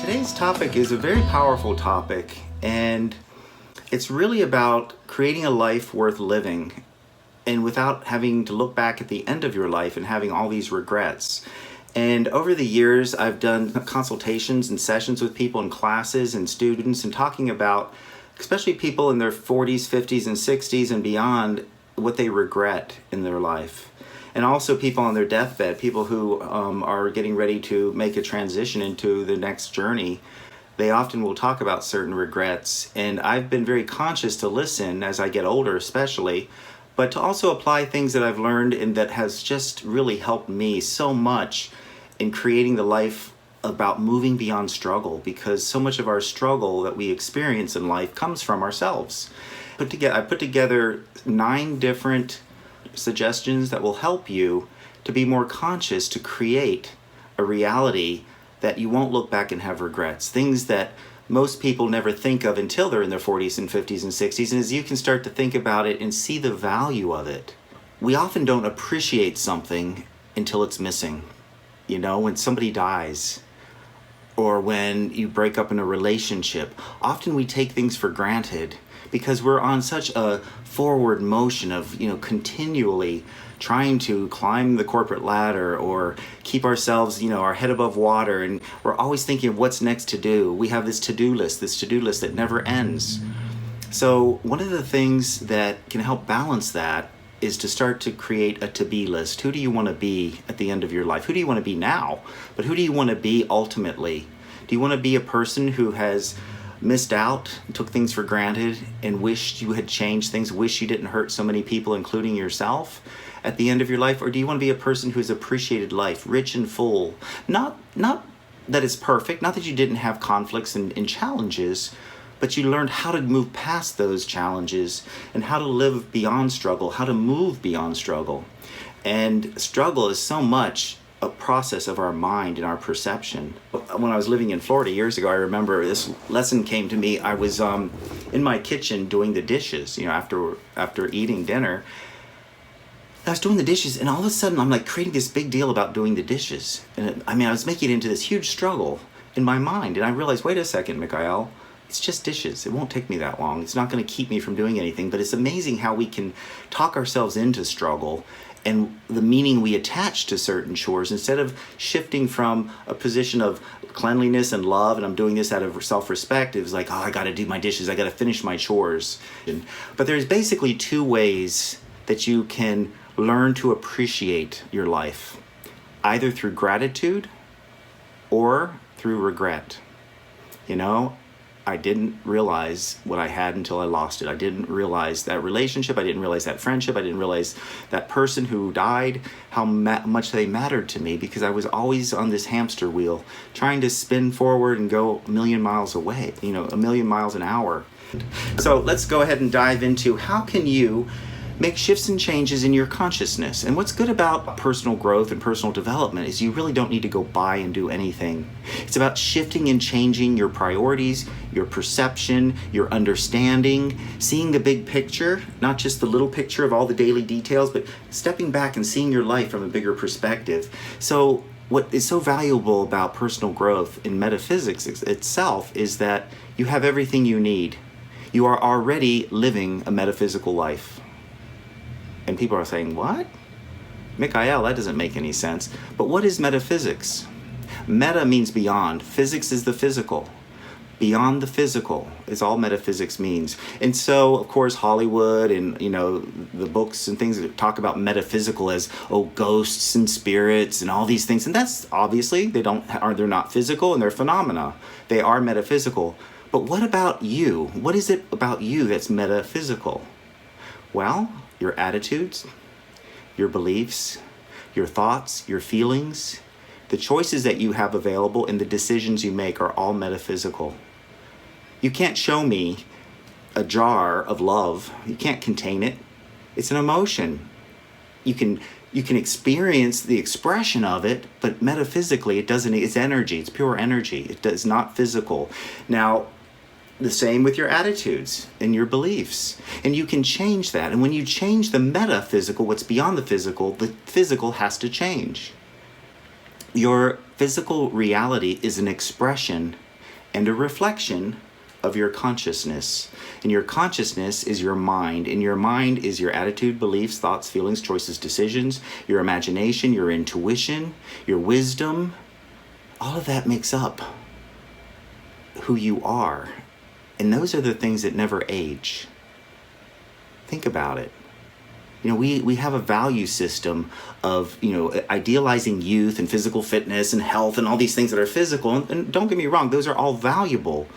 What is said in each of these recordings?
Today's topic is a very powerful topic, and it's really about creating a life worth living and without having to look back at the end of your life and having all these regrets. And over the years, I've done consultations and sessions with people in classes and students and talking about, especially people in their 40s, 50s, and 60s and beyond, what they regret in their life. And also people on their deathbed, people who are getting ready to make a transition into the next journey. They often will talk about certain regrets. And I've been very conscious to listen as I get older especially, but to also apply things that I've learned and that has just really helped me so much in creating the life about moving beyond struggle, because so much of our struggle that we experience in life comes from ourselves. I put together 9 different suggestions that will help you to be more conscious, to create a reality that you won't look back and have regrets. Things that most people never think of until they're in their 40s and 50s and 60s. And as you can start to think about it and see the value of it, we often don't appreciate something until it's missing. You know, when somebody dies or when you break up in a relationship, often we take things for granted because we're on such a forward motion of, continually trying to climb the corporate ladder or keep ourselves, our head above water. And we're always thinking of what's next to do. We have this to-do list that never ends. So one of the things that can help balance that is to start to create a to-be list. Who do you want to be at the end of your life? Who do you want to be now? But who do you want to be ultimately? Do you want to be a person who has missed out, took things for granted, and wished you had changed things, wish you didn't hurt so many people, including yourself, at the end of your life? Or do you want to be a person who has appreciated life, rich and full? Not that it's perfect, not that you didn't have conflicts and challenges, but you learned how to move past those challenges and how to live beyond struggle, how to move beyond struggle. And struggle is so much a process of our mind and our perception. When I was living in Florida years ago, I remember this lesson came to me. I was in my kitchen doing the dishes, after eating dinner. I was doing the dishes, and all of a sudden I'm like creating this big deal about doing the dishes. And I was making it into this huge struggle in my mind. And I realized, wait a second, Michaiel, it's just dishes. It won't take me that long. It's not going to keep me from doing anything. But it's amazing how we can talk ourselves into struggle and the meaning we attach to certain chores, instead of shifting from a position of cleanliness and love, and I'm doing this out of self-respect. It was like, I got to do my dishes. I got to finish my chores. But there's basically 2 ways that you can learn to appreciate your life, either through gratitude or through regret. I didn't realize what I had until I lost it. I didn't realize that relationship. I didn't realize that friendship. I didn't realize that person who died, how much they mattered to me, because I was always on this hamster wheel trying to spin forward and go a million miles away, a million miles an hour. So let's go ahead and dive into how can you make shifts and changes in your consciousness. And what's good about personal growth and personal development is you really don't need to go buy and do anything. It's about shifting and changing your priorities, your perception, your understanding, seeing the big picture, not just the little picture of all the daily details, but stepping back and seeing your life from a bigger perspective. So what is so valuable about personal growth in metaphysics itself is that you have everything you need. You are already living a metaphysical life. And people are saying, what? Michaiel, that doesn't make any sense. But what is metaphysics? Meta means beyond. Physics is the physical. Beyond the physical is all metaphysics means. And so, of course, Hollywood and, the books and things that talk about metaphysical as, ghosts and spirits and all these things. And that's obviously, they're not physical and they're phenomena. They are metaphysical. But what about you? What is it about you that's metaphysical? Well, your attitudes, your beliefs, your thoughts, your feelings, the choices that you have available and the decisions you make are all metaphysical. You can't show me a jar of love. You can't contain it. It's an emotion. You can experience the expression of it, but metaphysically it's energy. It's pure energy. It is not physical. Now, the same with your attitudes and your beliefs. And you can change that. And when you change the metaphysical, what's beyond the physical has to change. Your physical reality is an expression and a reflection of your consciousness. And your consciousness is your mind, and your mind is your attitude, beliefs, thoughts, feelings, choices, decisions, your imagination, your intuition, your wisdom. All of that makes up who you are. And those are the things that never age. Think about it. We have a value system of, idealizing youth and physical fitness and health and all these things that are physical. And don't get me wrong, those are all valuable.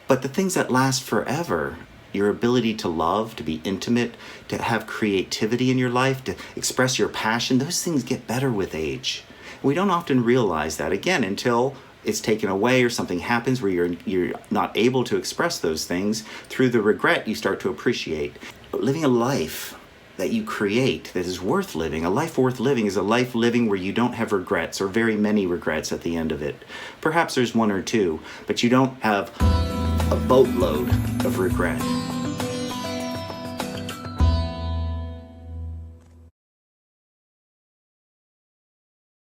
But the things that last forever, your ability to love, to be intimate, to have creativity in your life, to express your passion, those things get better with age. We don't often realize that, again, until it's taken away or something happens where you're not able to express those things. Through the regret, you start to appreciate. Living a life that you create that is worth living. A life worth living is a life living where you don't have regrets or very many regrets at the end of it. Perhaps there's one or two, but you don't have a boatload of regret.